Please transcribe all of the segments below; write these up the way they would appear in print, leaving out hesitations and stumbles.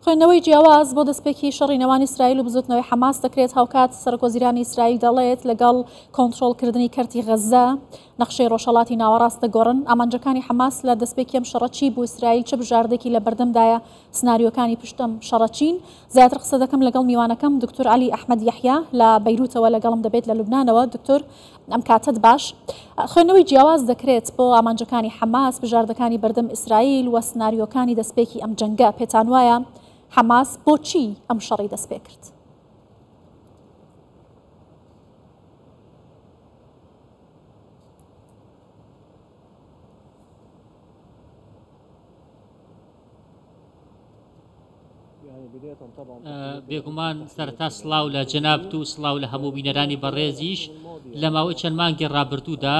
خوێندنەوەی جیاواز بۆ دەستپێکی شەڕی نێوان ئیسرائیل و بزوتنەوەی حەماس دەکرێت هاوکات سەرۆکوەزیرانی ئیسرائیل دەڵێت لەگەڵ کۆنتڕۆڵکردنی کەرتی غەزە نەخشەی ڕۆژهەڵاتی ناوەڕاست دەگۆڕن. ئامانجەکانی حەماس لە دەستپێکی ئەم شەڕە چی بوو؟ ئیسرائیل چه بژاردێکی لە بەردەمدایە سناریۆکانی پشتم شەڕە چین؟ زیاتر قسە دەکەم لەگەڵ میوانەکەم دکتۆر علی ئەحمەد یەحیا لە بەیروتەوە لەگەڵم دەبێت لە لوبنانەوە. دکتۆر ئەم کاتت باش. خوێندنەوەی جیاواز دەکرێت بۆ ئامانجەکانی حەماس بژاردەکانی بەردەم ئیسرائیل و سناریۆکانی دەستپێکی ئەم جەنگە. پێتان وایە حەماس بۆچی ئەم شەڕی دەست پێ کرد؟ بێگومان سەرتا سڵاو لە جەنابت و سڵاو لە هەموو بینەرانی بەڕێزیش لە ماوەی چەند مانگی ڕابردوودا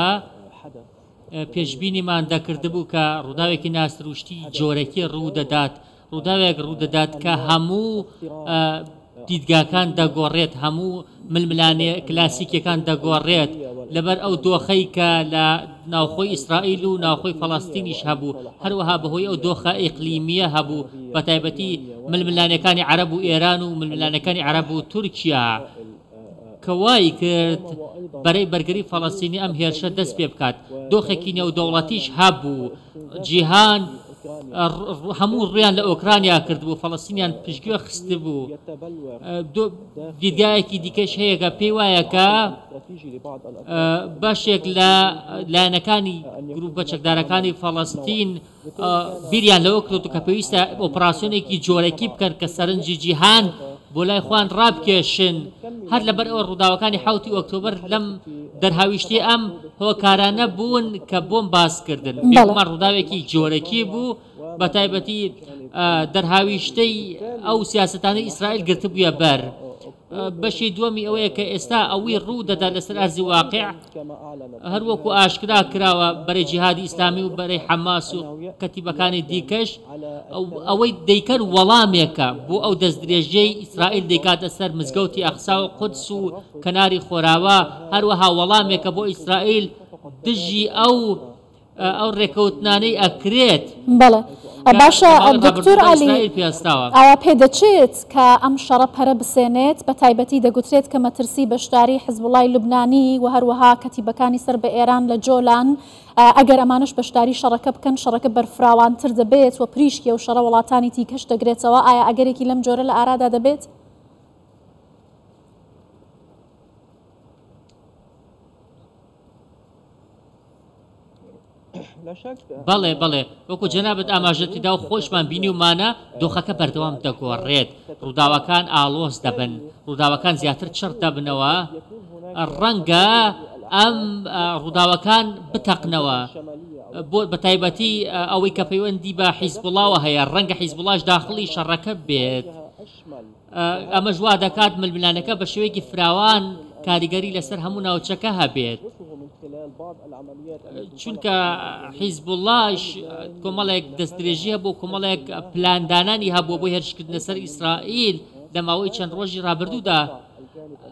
پێشبینیمان دەکردبوو کە ڕووداوێکی ناسروشتی جۆرەکی ڕوودەدات، ڕووداوێک ڕوودەدات کە هەموو دیدگاکان دەگۆڕێت، هەموو ململانێ کلاسیکەکان دەگۆڕێت لەبەر ئەو دۆخەی کە لە ناوخۆی ئیسرائیل و ناوخۆی فەڵەستینیش هەبوو، هەروەها بەهۆی ئەو دۆخە ئیقلیمیە هەبوو، بە تایبەتی ململانەکانی عەرەب و ئێران و ململانەکانی عەرەب و تورکیا کە وای کرد بەرەی بەرگری فەڵەستینی ئەم هێرشە دەست پێ بکات. دۆخێکی نێودەوڵەتیش هەبوو، جیهان هەموو ڕویان لە ئۆکرانیا کردبوو، فەڵەستینیان پشتگوێ خستە بوو. دیدگایەکی دیکەش هەیە کە پێی وایە کە بەشێک لە لایەنەکانی گروپ بەچەکدارەکانی فەڵەستین بیریان لەوە کردووە کە پێویستە ئۆپراسیۆنێکی جۆرەکی بکەن کە سەرنجی جیهان بۆ لای خوان ڕابکێشن. هەر لەبەر ئەوە ڕووداوەکانی 7 ئۆکتۆبەر لەم دەرهاویشتی ئەم هۆکارانە بوون کە بۆم باسکردن. بێگومان ڕووداوێکی جۆرەکی بوو، بە تایبەتی دەرهاویشتەی ئەو سیاسەتانەی ئیسرائیل گرتبوویە بەر. بەشی دووەمی ئەوەیە کە ئێستا ئەوەی ڕوو دەدا لەسەر ئەرزی واقع هەروەکو ئاشکرا کراوە بەرەی جیهادی ئیسلامی و بەرەی حەماس و کەتیبەکانی دیکەش ئەوەی دەیکەن وەڵامێکە بۆ ئەو دەستدرێژەی ئیسرائیل دەیکاتە سەر مزگەوتی ئەقسا و قودس و کەناری خۆراوە، هەروەها وەڵامێکە بۆ ئیسرائیل دژی ئەو ڕێکەوتنانەی ئەکرێت. بەڵێ باشە دکتۆر علی، ئایا پێدەچێت کە ئەم شەڕە پەرە بسێنێت؟ بە تایبەتی دەگوترێت کە مەترسی بەشداری حیزبوڵای لوبنانی و هەروەها کەتیبەکانی سەر بە ئێران لە جۆلان ئەگەر ئەمانش بەشداری شەڕەکە بکەن شەڕەکە بەرفراوانتر دەبێت و پریشکی و شەڕە وڵاتانی دیکەش دەگرێتەوە. ئایا ئەگەرێکی لەم جۆرە لە ئارادا دەبێت؟ بەڵێ بەڵێ وەکو جەنابەت ئاماژەتیدا و خۆشمان بینی ومانە دۆخەکە بەردەوام دەگۆڕێت، ڕووداوەکان ئالۆز دەبن، ڕووداوەکان زیاتر چڕ دەبنەوە، ڕەنگە ئەم ڕووداوەکان بتەقنەوە بۆ بە تایبەتی ئەوەی کە پەیوەندی بە حیزبوڵاوە هەیە، ڕەنگە حیزبوڵاش داخڵی شەڕەکە بێت. ئەمەش وا دەکات ململانەکە بە شێوەیەکی فراوان کاریگەری لەسەر هەموو ناوچەکە هەبێت، چونکە حیزبوڵاش کۆمەڵێک دەستدرێژی هەبوو، کۆمەڵێک پلاندانانی هەبوو بۆ هێرشکردنە سەر ئیسرائیل لە ماوەی چەند ڕۆژی ڕابردوودا.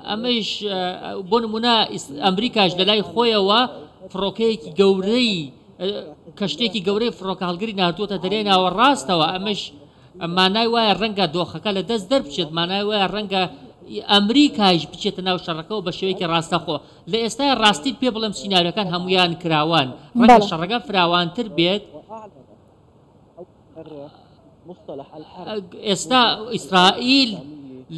ئەمەش بۆ نمونە ئەمریکاش لە لای خۆیەوە فڕۆکەیەکی گەورەی کەشتێکی گەورەی فڕۆکە هەڵگری نردووەتە دەریای ناوەڕاستەوە. ئەمەش مانای وایە ڕەنگە دۆخەکە لە دەست دەربچێت، مانای وایە ڕەنگە ئەمریکایش بچێتە ناو شەڕەکەەوە بە شێوەیەکی ڕاستەخۆ. لە ئێستای ڕاستی پێ بڵێم سیناریۆکان هەمویان کراوان، ڕەنگە شەڕەکە فراوانتر بێت. ئێستا ئیسرائیل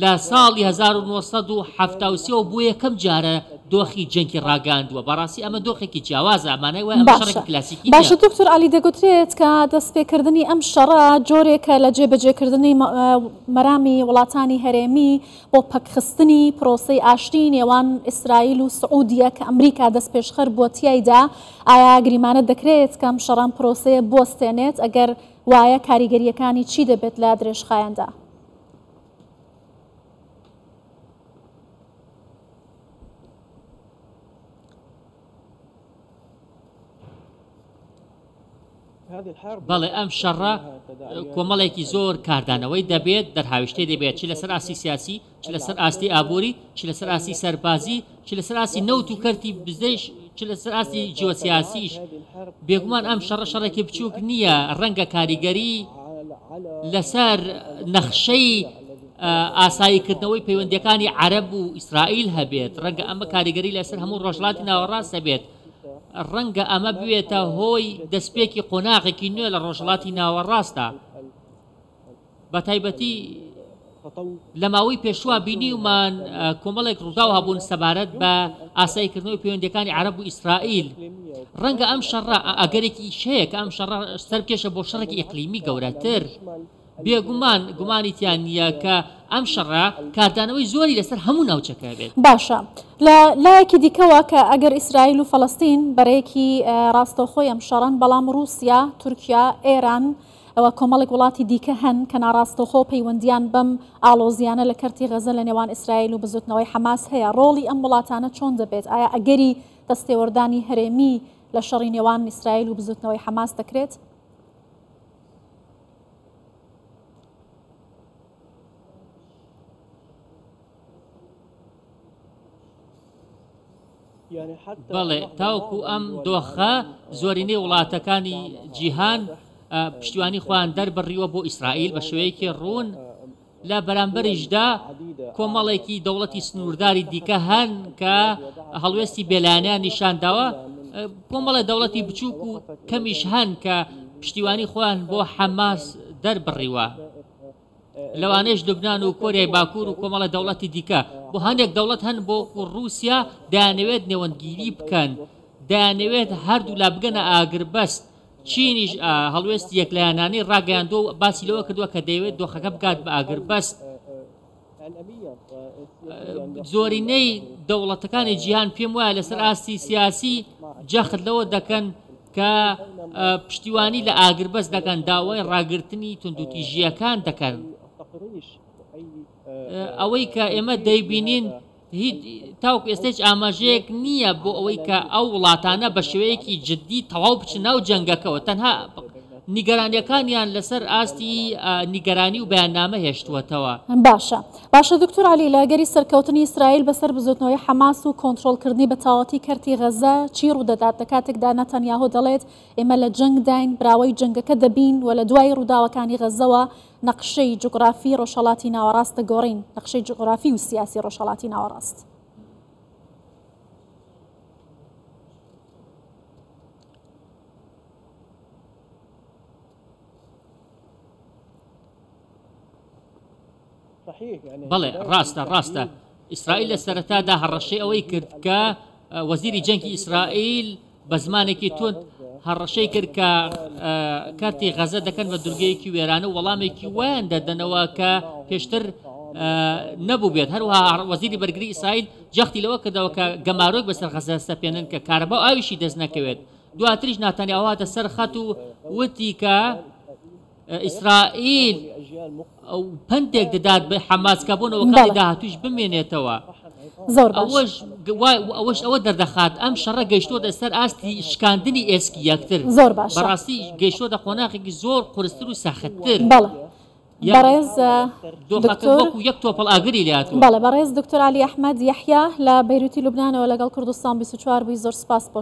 لە ساڵی 1970 بۆ یەکەم جارە دۆخی جەنگی ڕاگاندووە. بەڕاستی ئەمە دۆخێکی جیاوازە، ئەمانای وایە ئەمە شەڕێکی کلاسیکی. باشە دکتۆر علی، دەگوترێت کە دەستپێکردنی ئەم شەڕە جۆرێکە لە جێبەجێکردنی مەرامی وڵاتانی هەرێمی بۆ پەکخستنی پرۆسەی ئاشتی نێوان ئیسرائیل و سعودیە کە ئەمریکا دەست پێشخەر بۆ تیایدا. ئایا گریمانە دەکرێت کە ئەم شەڕان پرۆسەیە بوەستێنێت؟ ئەگەر وایە کاریگەریەکانی چی دەبێت لە درێژخایەندا؟ بەڵێ ئەم شەڕە کۆمەڵێکی زۆر کاردانەوەی دەبێت، دەرهاویشتەی دەبێت، چی لەسەر ئاسی سیاسی، چی لەسەر ئاستی ئابووری، چی لەسەر ئاسی سەربازی، چی لەسەر ئاسی نەوت و کەرتی بزەیش، چی لەسەر ئاسی جیۆسیاسیش. بێگومان ئەم شەڕێکی بچووک نییە، ڕەنگە کاریگەری لەسەر نەخشەی ئاساییکردنەوەی پەیوەندیەکانی عەرەب و ئیسرائیل هەبێت ڕەنگە ئەمە کاریگەری لەسەر هەموو ڕۆژهەڵاتی ناوەڕاست هەبێت ڕەنگە ئەمە بوێتە هۆی دەستپێکی قۆناغێکی نوێ لە ڕۆژهەڵاتی ناوەڕاستە بە تایبەتی لە ماوەی پێشوە بینیومان کۆمەڵێک ڕووداو هەبوون سەبارەت بە ئاساییکردنەوەی پەیوەندیەکانی عەرەب و ئیسرائیل ڕەنگە ئەم شەڕە ئەگەرێکی شەیە کە ئەم شەڕە سەرکێشە بۆ شەڕێکی ئیقلیمی گەورەتر بێگومان گومانیتیان نییە کە ئەم شەڕە کاردانەوەی زۆری لەسەر هەموو ناوچەکە بێت باشە لە لایەکی دیکەوە کە ئەگەر ئیسرائیل و فەڵەستین بەرەیەکی ڕاستەوخۆی ئەم شەڕەن بەڵام رووسیا تورکیا ئێران ئەوە کۆمەڵێک وڵاتی دیکە هەن کە ناڕاستەوخۆ پەیوەندیان بەم ئالۆزیانە لە کەرتی غەزە لە نێوان ئیسرائیل و بزوتنەوەی حەماس هەیە ڕۆڵی ئەم وڵاتانە چۆن دەبێت ئایا ئەگەری دەستێوەردانی هەرێمی لە شەڕی نێوان ئیسرائیل و بزوتنەوەی حەماس دەکرێت؟ بەڵێ تاوکو ئەم دۆخە زۆرینەی وڵاتەکانی جیهان پشتیوانی خۆیان دەربڕیوە بۆ ئیسرائیل بە شێوەیەکی ڕوون لە بەرامبەریشدا کۆمەڵێکی دەوڵەتی سنوورداری دیکە هەن کە هەڵوێستی بێلایەنیان نیشانداوە کۆمەڵە دەوڵەتی بچووک و کەمیش هەن کە پشتیوانی خۆیان بۆ حەماس دەربڕیوە لەوانەیەش لوبنان و کۆریای باکوور و کۆمەڵە دەوڵەتی دیکە بۆ هەندێک دەوڵەت هەن بۆ رووسیا دەیانەوێت نێوەندگیری بکەن دەیانەوێت هەردوو لا بگەنە ئاگربەست چینیش هەڵوێستی یەکلایەنانی ڕاگەیاندۆ باسی لەوە کردووە کە دەیەوێت دۆخەکە بکات بە ئاگربەست زۆرینەی دەوڵەتەکانی جیهان پێم وایە لەسەر ئاستی سیاسی جەخت لەوە دەکەن کە پشتیوانی لە ئاگربەست دەکەن داوای ڕاگررتنی توندوتیژیەکان دەکەن ئەوەی کە ئێمە دەیبینین هیچ تاوکو ئێستاش ئاماژەیەک نییە بۆ ئەوەی کە ئەو وڵاتانە بە شێوەیەکی جددی تەواو بچن ناو جەنگەکەەوە تەنها نیگەرانیەکانیان لەسەر ئاستی نیگەرانی و بەیاننامە هێشتووەتەوە باشە دکتۆر عەلی لە گەری سەرکەوتنی ئیسرائیل بەسەر بزوتنەوەی حەماس و کۆنتڕۆڵکردنی بە تەواوەتی کەرتی غەزە چی ڕوودەدات لە کاتێکدا نەتەنیاهۆ دەڵێت ئێمە لە جەنگ داین براوەی جەنگەکە دەبین و لە دوای ڕووداوەکانی غەزەوە نەقشەی جوگرافی ڕۆژهەڵاتی ناوەڕاست دەگۆڕین نەقشەی جوگرافی و سیاسی ڕۆژهەڵاتی ناوەڕاست بەڵێ ڕاستە ئیسرائیل لە سەرەتادا هەڕەشەی ئەوەی کرد کە وەزیری جەنگی ئیسرائیل بە زمانێکی تند هەڕەشەی کرد کە کارتی غەزە دەکەن بە دورگەیەکی وێرانە وەڵامێکی وایان دەدەنەوە کە پێشتر نەبوو بێت هەروها وەزیری بەرگری ئیسرائیل جەختی لەوە کردەوە کە گەمارۆک بەسەر غەزە سەپێنن کە کارەبا و ئاویشی دەست نەکەوێت دواتریش ناتانیاهۆ هاتە سەر خەت و وتی کە ئیسرائیل ئەو پندێک دەدات بە حەماسکەبوونەوە کاتی داهاتووش بمێنێتەوە ئەوەش ئەوە دەردەخات ئەم شەڕە گەیشتۆتە سەر ئاستی شکاندنی ئێسکی یەکتر بەڕاستی گەیشتۆتە خۆناغێکی زۆر قورستر و سەختتر بەڕێز دۆخەکە یەک تۆپەڵ ئاگری لاتوە بەڵێ بەڕێز دکتۆر عەلی ئەحمەد یەحیا لە بەیروتی لوبنانەوە لەگەڵ کوردستان 24 بووی زۆر سپاس بۆ